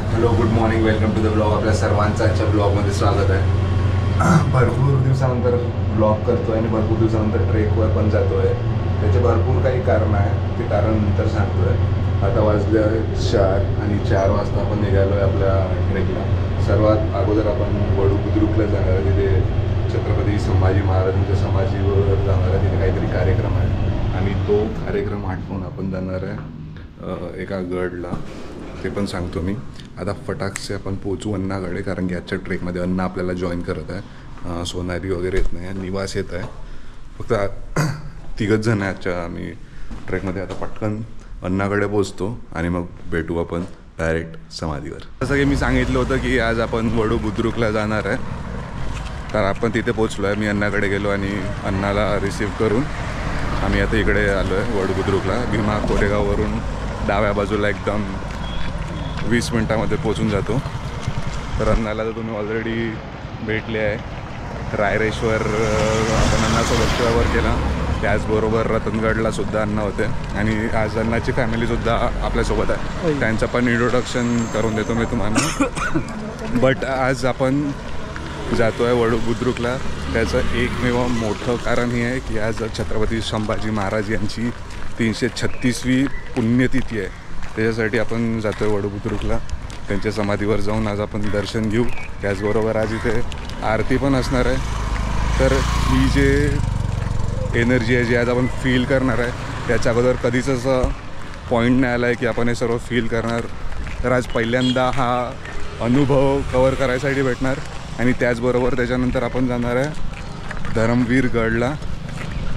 Hello, good morning, welcome to the blog. आपल्या सर्वांचं आजच्या ब्लॉगमध्ये स्वागत आहे. भरपूर दिवसानंतर ब्लॉग करतो आहे आणि भरपूर दिवसानंतर ट्रेकवर पण जातो आहे. त्याचे भरपूर काही कारण आहे, ते कारण नंतर सांगतो आहे. आता वाजले 4 आणि 4 वाजता आपण निघालो आहे आपल्या ट्रेकला. सर्वात अगोदर आपण वडू बुद्रुकला जाणार आहे. तिथे छत्रपती संभाजी महाराजांच्या समाधीवर जाणार आहे. तिथे काहीतरी कार्यक्रम आहे आणि तो कार्यक्रम आटपून आपण जाणार आहे एका गडला. ते पण सांगतो मी. आता फटाकसे आपण पोचू अन्नाकडे, कारण की आजच्या ट्रेकमध्ये अन्न आपल्याला जॉईन करत आहे. सोनारी वगैरे येत नाही, निवास येत आहे. फक्त 3 जण आहे आजच्या आम्ही ट्रेकमध्ये. आता पटकन अन्नाकडे पोचतो आणि मग भेटू आपण डायरेक्ट समाधीवर. जसं की मी सांगितलं होतं की आज आपण वडू बुद्रुकला जाणार आहे, तर आपण तिथे पोचलो आहे. मी अन्नाकडे गेलो आणि अन्नाला रिसीव्ह करून आम्ही आता इकडे आलो आहे वडू बुद्रुकला. भीमा कोरेगाववरून डाव्या बाजूला एकदम 20 मिनटामध्ये पोचून जातो. तर अन्नाला तर तुम्ही ऑलरेडी भेटले आहे. रायरेश्वर आपण अन्नासोबत ट्रॅव्हल केला. त्याचबरोबर रतनगडला सुद्धा अन्न होते आणि आज अन्नाची फॅमिलीसुद्धा आपल्यासोबत आहे. त्यांचं पण इंट्रोडक्शन करून देतो मी तुम्हाला. बट आज आपण जातो आहे वडू बुद्रुकला. त्याचं एकमेव मोठं कारण हे आहे की आज छत्रपती संभाजी महाराज यांची 336वी पुण्यतिथी आहे. त्याच्यासाठी आपण जातो आहे वडू बुद्रुकला. त्यांच्या समाधीवर जाऊन आज आपण दर्शन घेऊ. त्याचबरोबर आज इथे आरती पण असणार आहे. तर ही जे एनर्जी आहे जी आज आपण फील करणार आहे, त्याच्या अगोदर कधीच असं पॉईंट नाही आला आहे की आपण हे सर्व फील करणार. तर आज पहिल्यांदा हा अनुभव कवर करायसाठी भेटणार. आणि त्याचबरोबर त्याच्यानंतर आपण जाणार आहे धर्मवीर गडला.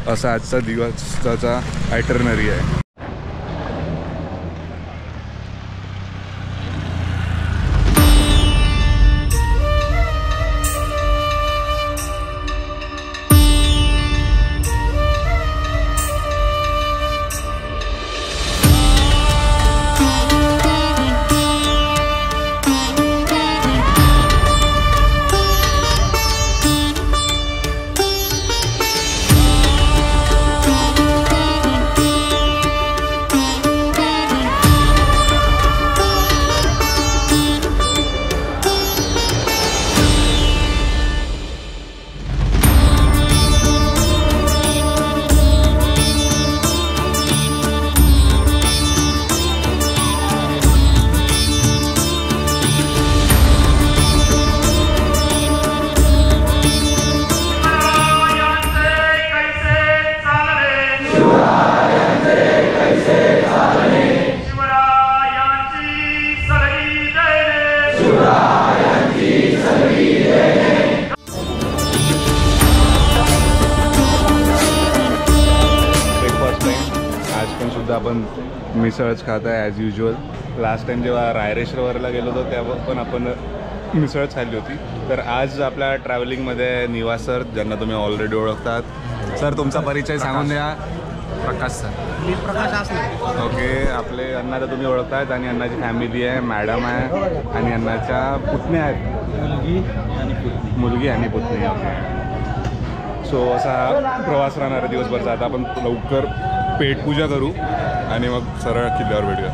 असा आजचा दिवसाचा आयटरनरी आहे. आपण मिसळच खात आहे ॲज युजल. लास्ट टाइम जेव्हा रायरेश्वरला गेलो होतो तेव्हा पण आपण मिसळच खाल्ली होती. तर आज आपल्या ट्रॅव्हलिंगमध्ये निवास सर, ज्यांना तुम्ही ऑलरेडी ओळखतात. सर, तुमचा परिचय सांगून द्या. प्रकाश सर. मी प्रकाश असले. ओके. आपले अण्णा तर तुम्ही ओळखतात आणि अण्णाची फॅमिली आहे, मॅडम आहे आणि अण्णाच्या पुतण्या आहेत, मुलगी आणि पुतणी. ओके. सो असा प्रवास राहणार आहे दिवसभरचा. आता आपण लवकर पेटपूजा करू आणि मग सरळ किल्ल्यावर भेटूया.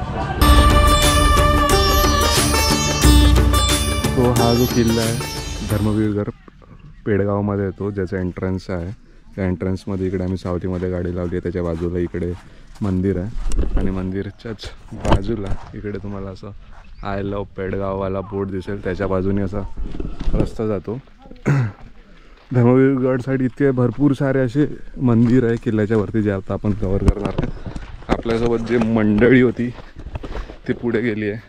तो हा जो किल्ला आहे धर्मवीरगड पेडगावमध्ये येतो, ज्याचा एंट्रन्स आहे. त्या एंट्रन्समध्ये इकडे आम्ही सावतीमध्ये गाडी लावली आहे. त्याच्या बाजूला इकडे मंदिर आहे आणि मंदिरच्याच बाजूला इकडे तुम्हाला असं आय लव पेडगाववाला बोर्ड दिसेल. त्याच्या बाजूने असा रस्ता जातो. धर्मवीरगड साईड इतके भरपूर सारे असे मंदिर आहे किल्ल्याच्या वरती, जे आता आपण कव्हर करणार आहे. आपल्यासोबत जे मंडळी होती ती पुढे गेली आहे.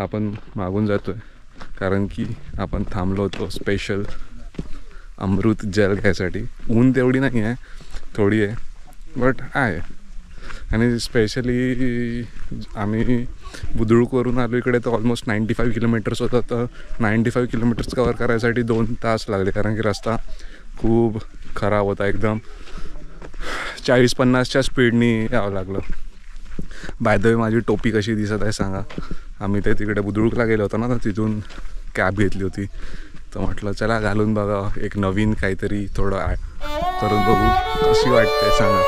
आपण मागून जातो आहे कारण की आपण थांबलो होतो स्पेशल अमृत जल घ्यायसाठी. ऊन तेवढी नाही आहे, थोडी आहे, बट आहे. आणि स्पेशली आम्ही बुद्रुकवरून आलो इकडे तर ऑलमोस्ट 95 किलोमीटर्स होतं. तर 95 किलोमीटर्स कवर करायसाठी 2 तास लागले, कारण की रस्ता खूप खराब होता. एकदम 40-50च्या स्पीडनी यावं लागलं. बाय द वे माझी टोपी कशी दिसत आहे सांगा. आम्ही ते तिकडे बुद्रुकला गेलो होतो ना, तर तिथून कॅब घेतली होती. तर म्हटलं चला घालून बघा, एक नवीन काहीतरी थोडं करून बघू कशी वाटते सांगा.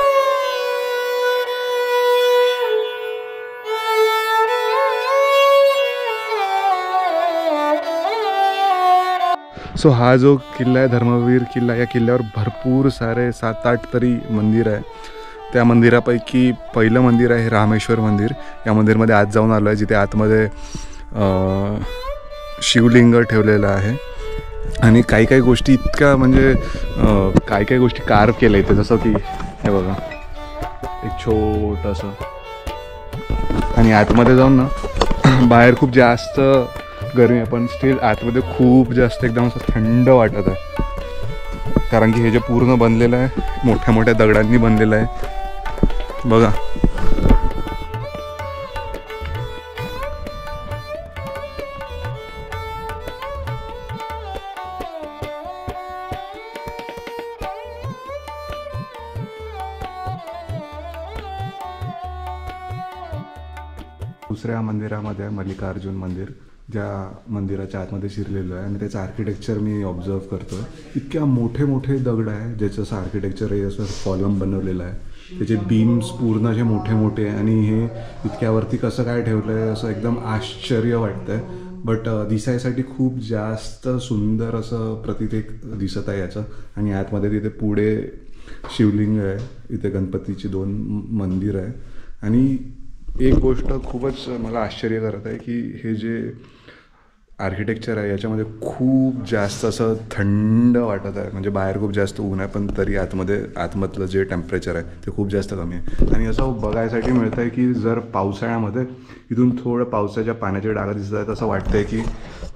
सो हा जो किल्ला आहे धर्मवीर किल्ला, या किल्ल्यावर भरपूर सारे 7-8 तरी मंदिर आहे. त्या मंदिरापैकी पहिलं मंदिर आहे रामेश्वर मंदिर. या मंदिरमध्ये आत जाऊन आलो आहे, जिथे आतमध्ये शिवलिंग ठेवलेलं आहे. आणि काही काही गोष्टी इतक्या म्हणजे काही काही गोष्टी कार्व केल्या इथे, जसं की हे बघा एक छोटंसं. आणि आतमध्ये जाऊन ना, बाहेर खूप जास्त गरमी आहे, पण स्टील आतमध्ये खूप जास्त एकदम असं थंड वाटत आहे. कारण की हे जे पूर्ण बनलेलं आहे मोठ्या मोठ्या दगडांनी बनलेलं आहे बघा. दुसऱ्या मंदिरामध्ये आहे मल्लिकार्जुन मंदिर, ज्या मंदिराच्या आतमध्ये शिरलेलो आहे. आणि त्याचं आर्किटेक्चर मी ऑब्झर्व करतो आहे. इतक्या मोठे मोठे दगड आहे, ज्याचं असं आर्किटेक्चर आहे, असं कॉलम बनवलेलं आहे. त्याचे बीम्स पूर्ण असे मोठे मोठे आहे. आणि हे इतक्यावरती कसं काय ठेवलं आहे असं एकदम आश्चर्य वाटतं आहे. बट दिसायसाठी खूप जास्त सुंदर असं प्रतीक दिसत आहे याचं. आणि आतमध्ये तिथे पुढे शिवलिंग आहे, इथे गणपतीची 2 मंदिर आहे. आणि एक गोष्ट खूपच मला आश्चर्य करत आहे की हे जे आर्किटेक्चर आहे याच्यामध्ये खूप जास्त असं थंड वाटत आहे. म्हणजे बाहेर खूप जास्त ऊन आहे, पण तरी आतमधलं जे टेम्परेचर आहे ते खूप जास्त कमी आहे. आणि असं बघायसाठी मिळतं आहे की जर पावसाळ्यामध्ये इथून थोडं पावसाच्या पाण्याचे डागा दिसत आहेत, असं वाटतं आहे की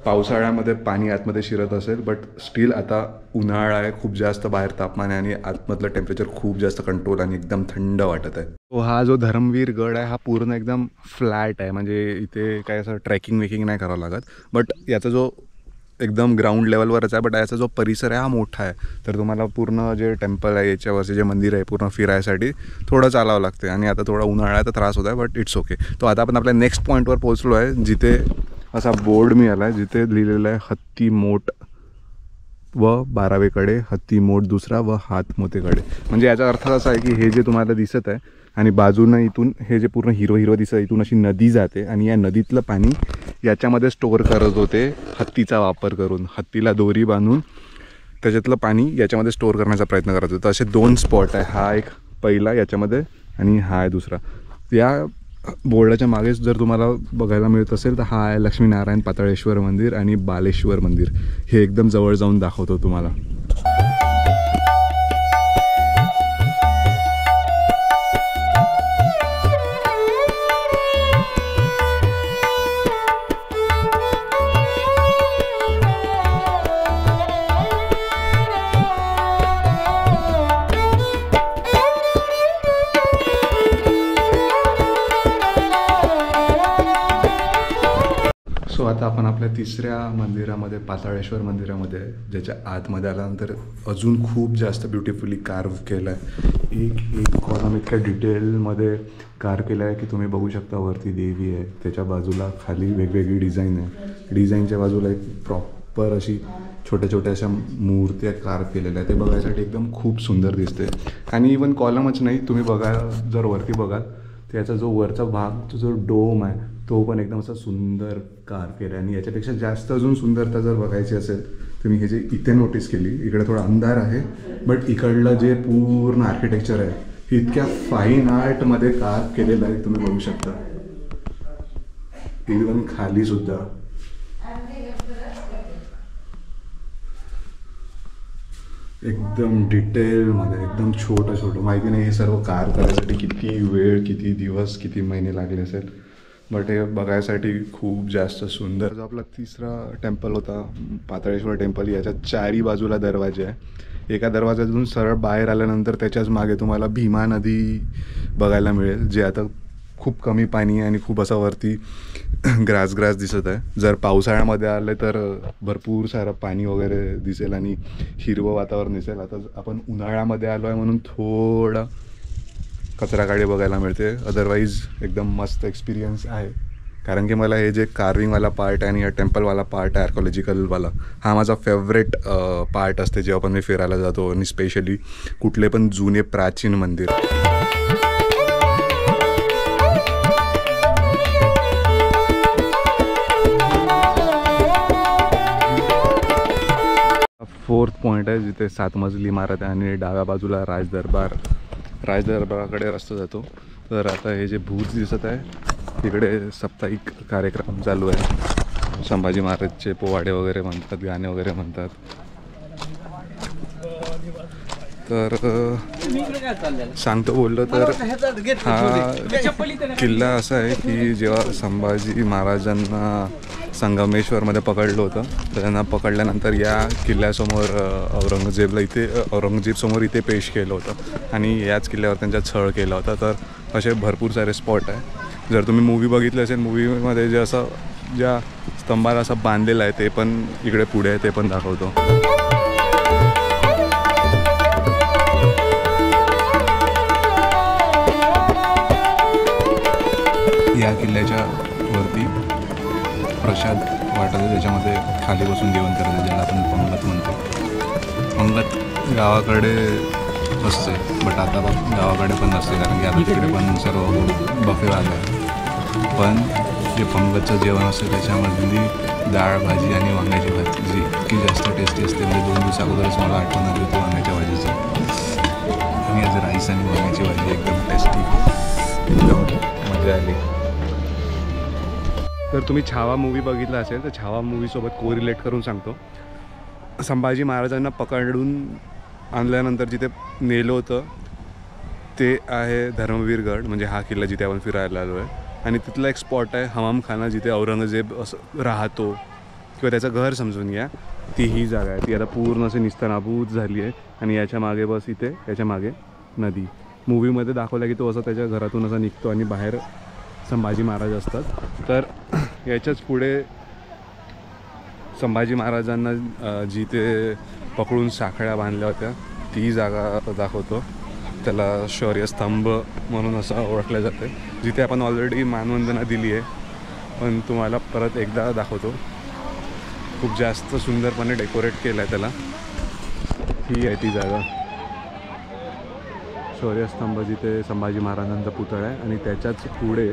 पावसाळ्यामध्ये पाणी आतमध्ये शिरत असेल. बट स्टील आता उन्हाळा आहे, खूप जास्त बाहेर तापमान आहे आणि आतमधलं टेम्परेचर खूप जास्त कंट्रोल आणि एकदम थंड वाटत आहे. तो हा जो धर्मवीर गड आहे हा पूर्ण एकदम फ्लॅट आहे, म्हणजे इथे काय असं ट्रेकिंग वेकिंग नाही करावं लागत. बट याचा जो एकदम ग्राउंड लेवलवरच आहे, बट याचा जो परिसर आहे हा मोठा आहे. तर तुम्हाला पूर्ण जे टेम्पल आहे याच्यावरचे जे मंदिर आहे पूर्ण फिरायसाठी थोडं चालावं लागते. आणि आता थोडा उन्हाळा आहे तर त्रास होत आहे, बट इट्स ओके. तो आता आपण आपल्या नेक्स्ट पॉईंटवर पोहोचलो आहे, जिथे असा बोर्ड मिळाला आहे जिथे लिहिलेलं आहे हत्ती मोठ व 12वेकडे, हत्ती मोठ दुसरा व हात मोतेकडे. म्हणजे याचा अर्थ असा आहे की हे जे तुम्हाला दिसत आहे आणि बाजूनं इथून हे जे पूर्ण हिरवं दिसत आहे, इथून अशी नदी जाते आणि या नदीतलं पाणी याच्यामध्ये स्टोअर करत होते हत्तीचा वापर करून. हत्तीला दोरी बांधून त्याच्यातलं पाणी याच्यामध्ये स्टोअर करण्याचा प्रयत्न करत होतं. असे 2 स्पॉट आहे, हा एक पहिला याच्यामध्ये आणि हा आहे दुसरा. या बोर्डाच्या मागेच जर तुम्हाला बघायला मिळत असेल तर हा आहे लक्ष्मीनारायण पाताळेश्वर मंदिर आणि बालेश्वर मंदिर. हे एकदम जवळ जाऊन दाखवतो तुम्हाला. सो आता आपण आपल्या तिसऱ्या मंदिरामध्ये पाताळेश्वर मंदिरामध्ये आहे, ज्याच्या आतमध्ये आल्यानंतर अजून खूप जास्त ब्युटिफुली कार्व केलं आहे. एक कॉलम इतक्या डिटेलमध्ये कार्व केलं आहे की तुम्ही बघू शकता. वरती देवी आहे, त्याच्या बाजूला खाली वेगवेगळी डिझाईन आहे. डिझाईनच्या बाजूला एक प्रॉपर अशी छोट्या छोट्या अशा मूर्त्या कार्व केलेल्या आहे. ते बघायसाठी एकदम खूप सुंदर दिसते. आणि इवन कॉलमच नाही, तुम्ही जर वरती बघाल त्याचा जो वरचा भाग, तो जो डोम आहे तो पण एकदम असा सुंदर कार्व केला आहे. आणि याच्यापेक्षा जास्त अजून सुंदरता जर बघायची असेल तुम्ही हे जे इथे नोटीस केली, इकडे थोडा अंधार आहे, बट इकडलं जे पूर्ण आर्किटेक्चर आहे हे इतक्या फाईन आर्टमध्ये कार्व केलेलं आहे, तुम्ही बघू शकता. इवन खाली सुद्धा एकदम डिटेलमध्ये, एकदम छोटं. माहिती नाही हे सर्व कार्व करायसाठी किती वेळ, किती दिवस, किती महिने लागले असेल. बट हे बघायसाठी खूप जास्त सुंदर. जो आपला तिसरा टेम्पल होता पाताळेश्वर टेम्पल, याच्या चारी बाजूला दरवाजे आहे. एका दरवाजातून सरळ बाहेर आल्यानंतर त्याच्याच मागे तुम्हाला भीमा नदी बघायला मिळेल, जे आता खूप कमी पाणी आहे आणि खूप असं वरती ग्रास दिसत आहे. जर पावसाळ्यामध्ये आले तर भरपूर सारं पाणी वगैरे दिसेल आणि हिरवं वातावरण दिसेल. आता आपण उन्हाळ्यामध्ये आलो आहे म्हणून थोडा कचरागाडी बघायला मिळते. अदरवाईज एकदम मस्त एक्सपिरियन्स आहे. कारण की मला हे जे कार्विंगवाला पार्ट आहे आणि या टेम्पलवाला पार्ट आहे आर्कॉलॉजिकलवाला, हा माझा फेवरेट पार्ट असते जेव्हा पण मी फिरायला जातो. आणि स्पेशली कुठले पण जुने प्राचीन मंदिर. 4th पॉईंट आहे जिथे 7 मजली इमारत आहे आणि डाव्या बाजूला राजदरबाराकडे रस्ता जातो. तर आता हे जे भूत दिसत आहे तिकडे साप्ताहिक कार्यक्रम चालू आहे. संभाजी महाराजचे पोवाडे वगैरे म्हणतात, गाणे वगैरे म्हणतात. तर सांगतो बोललो तर हा किल्ला असा आहे की जेव्हा संभाजी महाराजांना संगमेश्वरमध्ये पकडलं होतं तर त्यांना पकडल्यानंतर या किल्ल्यासमोर औरंगजेबसमोर इथे पेश केलं होतं आणि याच किल्ल्यावर त्यांचा छळ केला होता. तर असे भरपूर सारे स्पॉट आहे. जर तुम्ही मूवी बघितली असेल, मूवीमध्ये जे असं ज्या स्तंभाला असं बांधलेलं आहे ते पण इकडे पुढे आहे, ते पण दाखवतो. या किल्ल्याच्या वरती प्रसाद वाटत, त्याच्यामध्ये खाली बसून जेवण करायचं, ज्याला आपण पंगत म्हणतो. पंगत गावाकडे असते, बट आता गावाकडे पण नसते कारण की आता तिकडे पण सर्व बफे आलं आहे. पण जे पंगतचं जेवण असतं त्याच्यामधली डाळ भाजी आणि वांग्याची भाजी इतकी जास्त टेस्टी असते. म्हणजे 2 दिवस अगोदरच मला आठवण आली होती वांग्याच्या भाजीची. आणि आज राईस आणि वांग्याची भाजी एकदम टेस्टी, एकदम मजा आली. जर तुम्ही छावा मूवी बघितला असेल तर छावा मूवीसोबत कोरिलेट करून सांगतो. संभाजी महाराजांना पकडून आणल्यानंतर जिथे नेलं होतं ते आहे धर्मवीरगड, म्हणजे हा किल्ला जिथे आपण फिरायला आलो आहे. आणि तिथला एक स्पॉट आहे हमामखाना, जिथे औरंगजेब असं राहतो किंवा त्याचं घर समजून घ्या. ती ही जागा आहे. ती आता पूर्ण अशी निस्तनाबूत झाली आहे. आणि याच्या मागे बस इथे याच्या मागे नदी. मूवीमध्ये दाखवलं की तो असं त्याच्या घरातून असा निघतो आणि बाहेर संभाजी महाराज असतात. तर याच्याच पुढे संभाजी महाराजांना जिथे पकडून साखळ्या बांधल्या होत्या ती जागा दाखवतो. त्याला शौर्यस्तंभ म्हणून असं ओळखलं जातं, जिथे आपण ऑलरेडी मानवंदना दिली आहे. पण तुम्हाला परत एकदा दाखवतो. खूप जास्त सुंदरपणे डेकोरेट केलं आहे त्याला. ही आहे ती जागा, शौर्यस्तंभ, जिथे संभाजी महाराजांचा पुतळा आहे. आणि त्याच्याच पुढे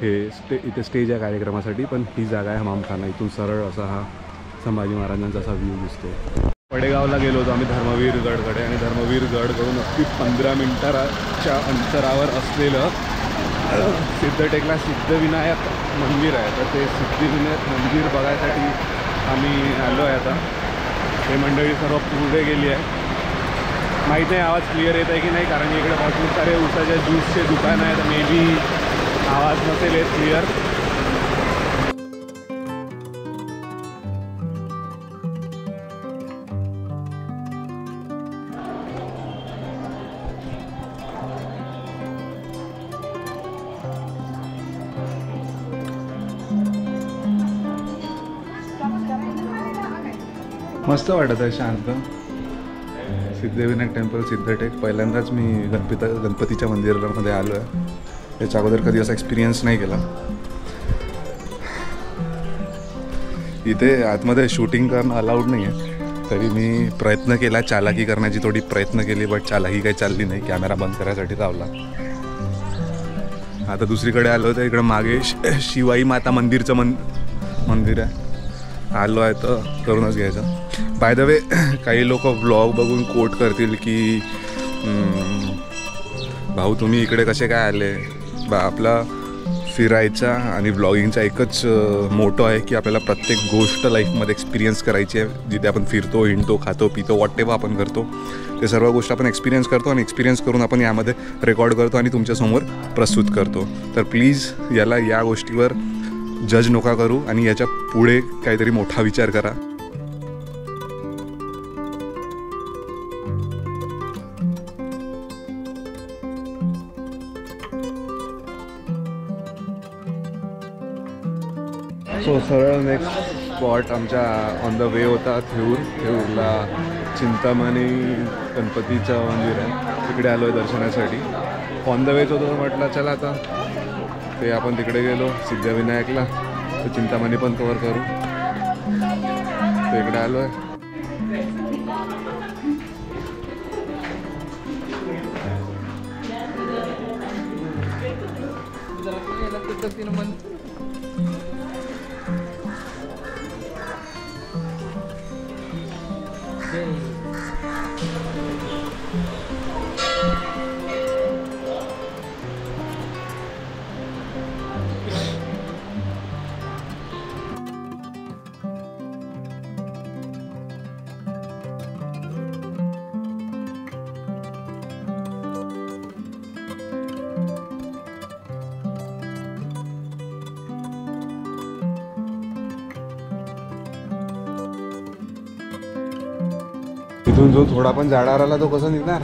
हे इथे स्टेज आहे कार्यक्रमासाठी. पण ही जागा आहे हमामखाना. इथून सरळ असा हा संभाजी महाराजांचा असा व्ह्यू दिसतो. पडेगावला गेलो होतो आम्ही धर्मवीरगडकडे, आणि धर्मवीरगडकडून अगदी 15 मिनिटाच्या अंतरावर असलेलं सिद्धटेकला सिद्धविनायक मंदिर आहे. तर ते सिद्धिविनायक मंदिर बघायसाठी आम्ही आलो आहे. आता हे मंडळी सर्व पुढे गेली आहे. माहीत नाही आवाज क्लिअर येत आहे की नाही, कारण इकडे भरपूर सारे उसाच्या ज्यूसचे दुकान आहेत. मे बी आवाज नसेल येत क्लिअर. मस्त वाटत आहे, शांत. सिद्धिविनायक टेम्पल सिद्धटेक पहिल्यांदाच मी गणपतीच्या मंदिरामध्ये आलो आहे. याच्या अगोदर कधी असा एक्सपिरियन्स नाही केला. इथे आतमध्ये शूटिंग करणं अलाउड नाही आहे, तरी मी प्रयत्न केला चालाकी करण्याची, थोडी प्रयत्न केली, बट चालाकी काही चालली नाही. कॅमेरा बंद करायसाठी लावला. आता दुसरीकडे आलो तर इकडं मागे शिवाई माता मंदिरचं मंदिर आहे. आलो आहे तर करूनच घ्यायचं. बाय द वे, काही लोक व्लॉग बघून कोट करतील की भाऊ तुम्ही इकडे कसे काय आले. आपला फिरायचा आणि व्लॉगिंगचा एकच मोटो आहे की आपल्याला प्रत्येक गोष्ट लाईफमध्ये एक्सपिरियन्स करायची आहे. जिथे आपण फिरतो, हिंडतो, खातो, पितो, वॉट एव्हर आपण करतो ते सर्व गोष्ट आपण एक्सपिरियन्स करतो आणि एक्सपिरियन्स करून आपण यामध्ये रेकॉर्ड करतो आणि तुमच्यासमोर प्रस्तुत करतो. तर प्लीज या गोष्टीवर जज नका करू आणि याच्या पुढे काहीतरी मोठा विचार करा. सो सरळ नेक्स्ट स्पॉट आमच्या ऑन द वे होता थेऊरला चिंतामणी गणपतीचं मंदिर आहे, तिकडे आलो आहे दर्शनासाठी. ऑन द वेच होतं म्हटलं चला आता ते आपण तिकडे गेलो सिद्धिविनायकला, तर चिंतामणी पण कवर करू. तिकडे आलो आहे. इथून जो थोडा पण झाडावर आला तो कसा निघणार?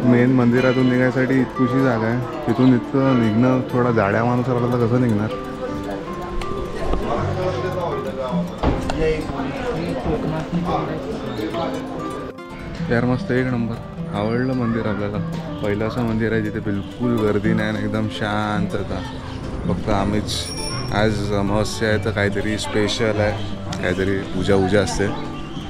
मेन मंदिरातून निघायसाठी इतकुशी जागा आहे, तिथून इतकं निघणं थोडा जाड्या माणूस आला तर कसं निघणार? यार मस्त एक नंबर, आवडलं मंदिर आपल्याला. पहिलं असं मंदिर आहे जिथे बिलकुल गर्दी नाही आणि एकदम शांतता. फक्त आम्हीच आज अमावस्या आहे तर काहीतरी स्पेशल आहे, काहीतरी पूजा असते.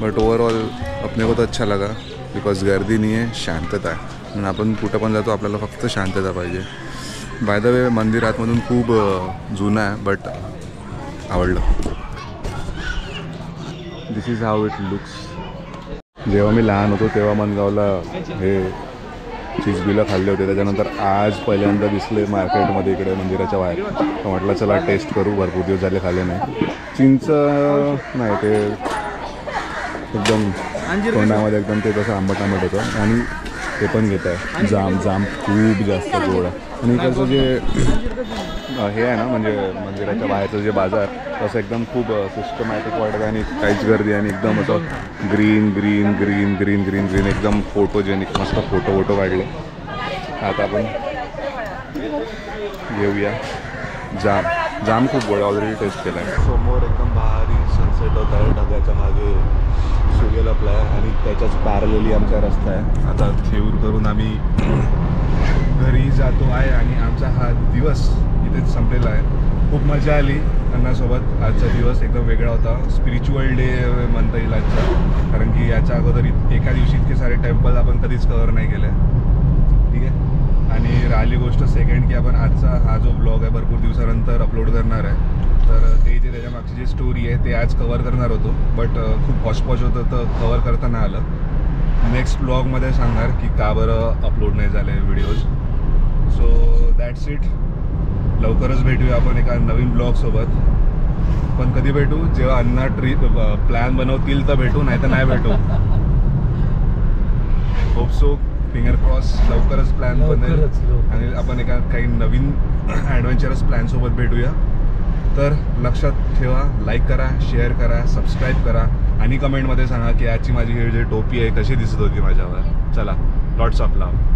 बट ओवरऑल अपने को तो अच्छा लगा बिकॉज गर्दी नाही आहे, शांतता आहे. म्हणून आपण कुठं पण जातो आपल्याला फक्त शांतता पाहिजे. बाय द वे मंदिर आतमधून खूप जुनं आहे बट आवडलं. दिस इज हाऊ इट लुक्स. जेव्हा मी लहान होतो तेव्हा मनगावला हे चीजबिलं खाल्ले होते, त्याच्यानंतर आज पहिल्यांदा दिसले मार्केटमध्ये इकडे मंदिराच्या बाहेर. तर म्हटलं चला टेस्ट करू, भरपूर दिवस झाले खाल्ले नाही. चिंच नाही, ते एकदम तोंडामध्ये एकदम ते तसं आंबट होतं. आणि ते पण घेत आहे जाम खूप जास्त गोड आहे. आणि इकडचं जे हे आहे ना म्हणजे मंदिराच्या बाहेरचं जे बाजार तसं एकदम खूप सिस्टमॅटिक वाटतं आणि काहीच गर्दी आणि एकदम असं green green green green green green एकदम फोटोजेनिक. मस्त फोटो काढले. आता आपण घेऊया जाम खूप गोड ऑलरेडी टेस्ट केला आहे. समोर एकदम भारी सनसेट होत आहे, ढगाच्या मागे सूर्य लपला आहे आणि त्याच्याच पॅरलली आमचा रस्ता आहे. आता थेऊर करून आम्ही घरी जातो आहे आणि आमचा हा दिवस इथेच संपलेला आहे. खूप मजा आली अण्णासोबत. आजचा दिवस एकदम वेगळा होता, स्पिरिच्युअल डे म्हणता येईल आजचा, कारण की याच्या अगोदर एका दिवशी इतके सारे टेम्पल आपण कधीच कव्हर नाही केले. ठीक आहे. आणि राहिली गोष्ट सेकंड की आपण आजचा हा जो ब्लॉग आहे भरपूर दिवसानंतर अपलोड करणार आहे. तर ते जे त्याच्या मागची जी स्टोरी आहे ते आज कव्हर करणार होतो बट खूप हॉशपॉश होतं तर कव्हर करता नाही आलं. नेक्स्ट ब्लॉगमध्ये सांगणार की का बरं अपलोड नाही झाले व्हिडिओज. So that's it. लवकरच भेटूया आपण एका नवीन ब्लॉगसोबत. पण कधी भेटू? जेव्हा अण्णा ट्रिप प्लॅन बनवतील तर भेटू, नाही तर नाही भेटू. होप सो, फिंगर क्रॉस, लवकरच प्लॅन बनेल आणि आपण एका काही नवीन ॲडव्हेंचरस प्लॅनसोबत भेटूया. तर लक्षात ठेवा, लाईक करा, शेअर करा, सबस्क्राईब करा आणि कमेंटमध्ये सांगा की आजची माझी ही जी टोपी आहे कशी दिसत होती माझ्यावर. चला, लॉट्स ऑफ लव्ह.